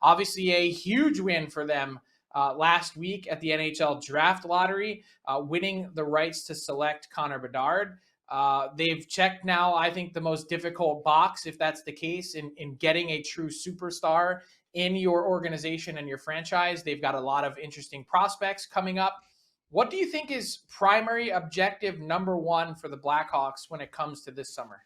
Obviously, a huge win for them last week at the NHL draft lottery, winning the rights to select Connor Bedard. They've checked now, I think, the most difficult box, if that's the case, in getting a true superstar in your organization and your franchise. They've got a lot of interesting prospects coming up. What do you think is primary objective number one for the Blackhawks when it comes to this summer?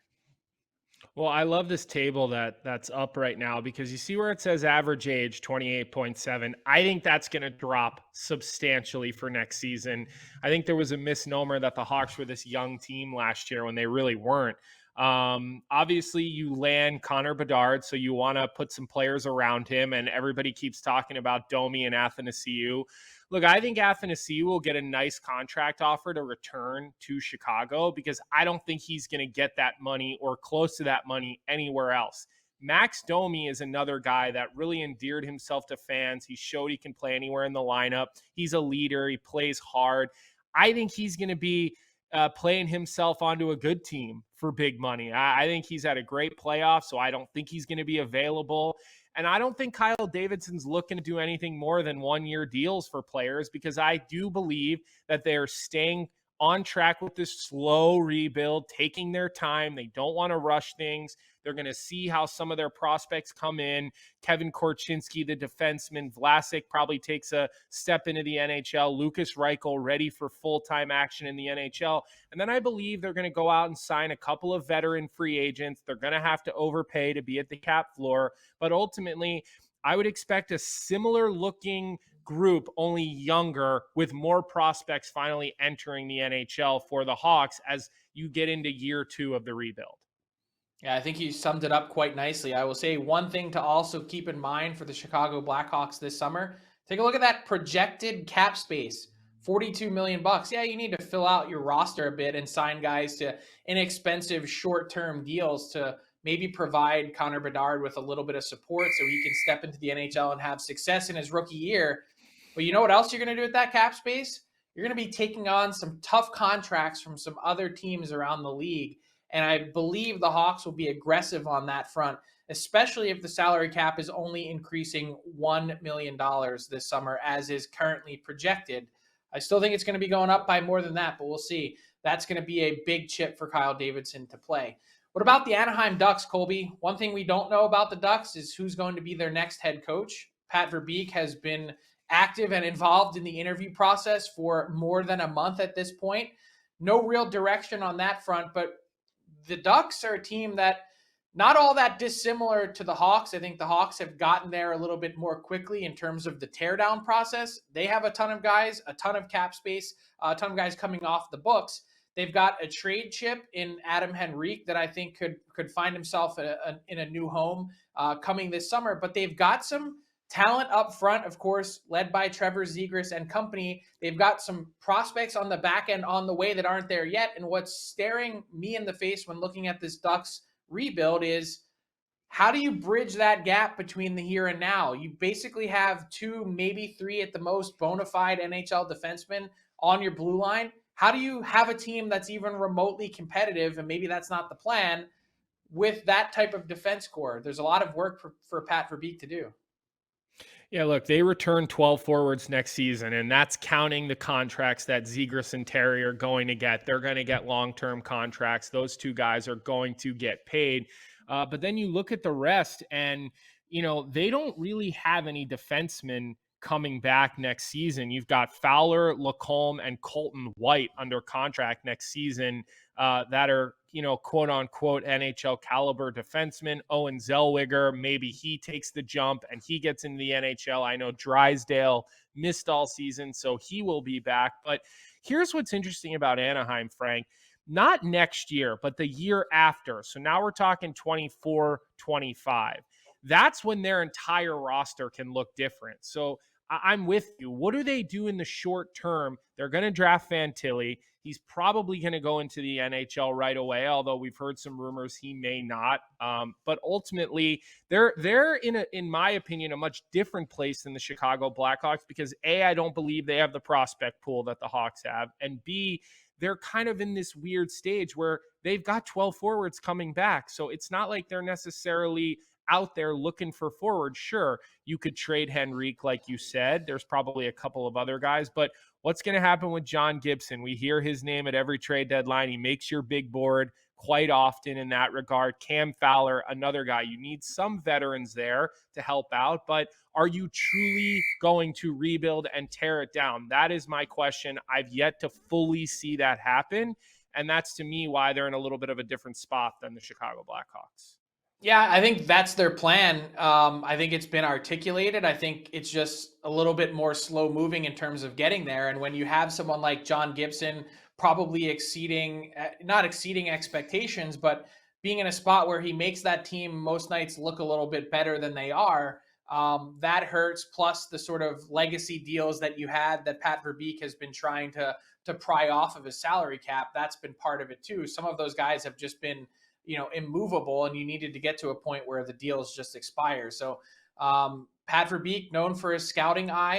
Well, I love this table that's up right now because you see where it says average age 28.7. I think that's going to drop substantially for next season. I think there was a misnomer that the Hawks were this young team last year when they really weren't. Obviously, you land Connor Bedard, so you want to put some players around him, and everybody keeps talking about Domi and Athanasiou. Look, I think Athanasiou will get a nice contract offer to return to Chicago because I don't think he's going to get that money or close to that money anywhere else. Max Domi is another guy that really endeared himself to fans. He showed he can play anywhere in the lineup. He's a leader. He plays hard. I think he's going to be playing himself onto a good team for big money. I think he's had a great playoff, so I don't think he's going to be available. And I don't think Kyle Davidson's looking to do anything more than 1-year deals for players because I do believe that they're staying on track with this slow rebuild, taking their time. They don't want to rush things. They're going to see how some of their prospects come in. Kevin Korchinski, the defenseman. Vlasic probably takes a step into the NHL. Lucas Reichel ready for full-time action in the NHL. And then I believe they're going to go out and sign a couple of veteran free agents. They're going to have to overpay to be at the cap floor. But ultimately, I would expect a similar looking group, only younger, with more prospects finally entering the NHL for the Hawks as you get into year 2 of the rebuild. Yeah, I think you summed it up quite nicely. I will say one thing to also keep in mind for the Chicago Blackhawks this summer. Take a look at that projected cap space. 42 million bucks. Yeah, you need to fill out your roster a bit and sign guys to inexpensive short-term deals to maybe provide Connor Bedard with a little bit of support so he can step into the NHL and have success in his rookie year. But you know what else you're going to do with that cap space? You're going to be taking on some tough contracts from some other teams around the league. And I believe the Hawks will be aggressive on that front, especially if the salary cap is only increasing $1 million this summer, as is currently projected. I still think it's going to be going up by more than that, but we'll see. That's going to be a big chip for Kyle Davidson to play. What about the Anaheim Ducks, Colby? One thing we don't know about the Ducks is who's going to be their next head coach. Pat Verbeek has been active and involved in the interview process for more than a month at this point. No real direction on that front, but the Ducks are a team that not all that dissimilar to the Hawks. I think the Hawks have gotten there a little bit more quickly in terms of the teardown process. They have a ton of guys, a ton of cap space, a ton of guys coming off the books. They've got a trade chip in Adam Henrique that I think could find himself in a new home coming this summer. But they've got some talent up front, of course, led by Trevor Zegras and company. They've got some prospects on the back end on the way that aren't there yet. And what's staring me in the face when looking at this Ducks rebuild is how do you bridge that gap between the here and now? You basically have 2, maybe 3 at the most bona fide NHL defensemen on your blue line. How do you have a team that's even remotely competitive, and maybe that's not the plan, with that type of defense core? There's a lot of work for Pat Verbeek to do. Yeah, look, they return 12 forwards next season, and that's counting the contracts that Zegras and Terry are going to get. They're going to get long-term contracts. Those two guys are going to get paid. But then you look at the rest, and, they don't really have any defensemen coming back next season. You've got Fowler, Lacombe, and Colton White under contract next season that are, quote unquote NHL caliber defensemen. Owen Zellweger, maybe he takes the jump and he gets into the NHL. I know Drysdale missed all season, so he will be back. But here's what's interesting about Anaheim, Frank. Not next year, but the year after. So now we're talking 24, 25. That's when their entire roster can look different. So I'm with you. What do they do in the short term? They're going to draft Fantilli. He's probably going to go into the NHL right away, although we've heard some rumors he may not. But ultimately, they're in my opinion, a much different place than the Chicago Blackhawks because A, I don't believe they have the prospect pool that the Hawks have, and B, they're kind of in this weird stage where they've got 12 forwards coming back. So it's not like they're necessarily out there looking for forward, sure, you could trade Henrique, like you said. There's probably a couple of other guys, but what's going to happen with John Gibson? We hear his name at every trade deadline. He makes your big board quite often in that regard. Cam Fowler, another guy. You need some veterans there to help out, but are you truly going to rebuild and tear it down? That is my question. I've yet to fully see that happen. And that's, to me, why they're in a little bit of a different spot than the Chicago Blackhawks. Yeah, I think that's their plan. I think it's been articulated. I think it's just a little bit more slow moving in terms of getting there. And when you have someone like John Gibson probably not exceeding expectations, but being in a spot where he makes that team most nights look a little bit better than they are, that hurts. Plus the sort of legacy deals that you had that Pat Verbeek has been trying to pry off of his salary cap, that's been part of it too. Some of those guys have just been immovable, and you needed to get to a point where the deals just expire. So Pat Verbeek, known for his scouting eye,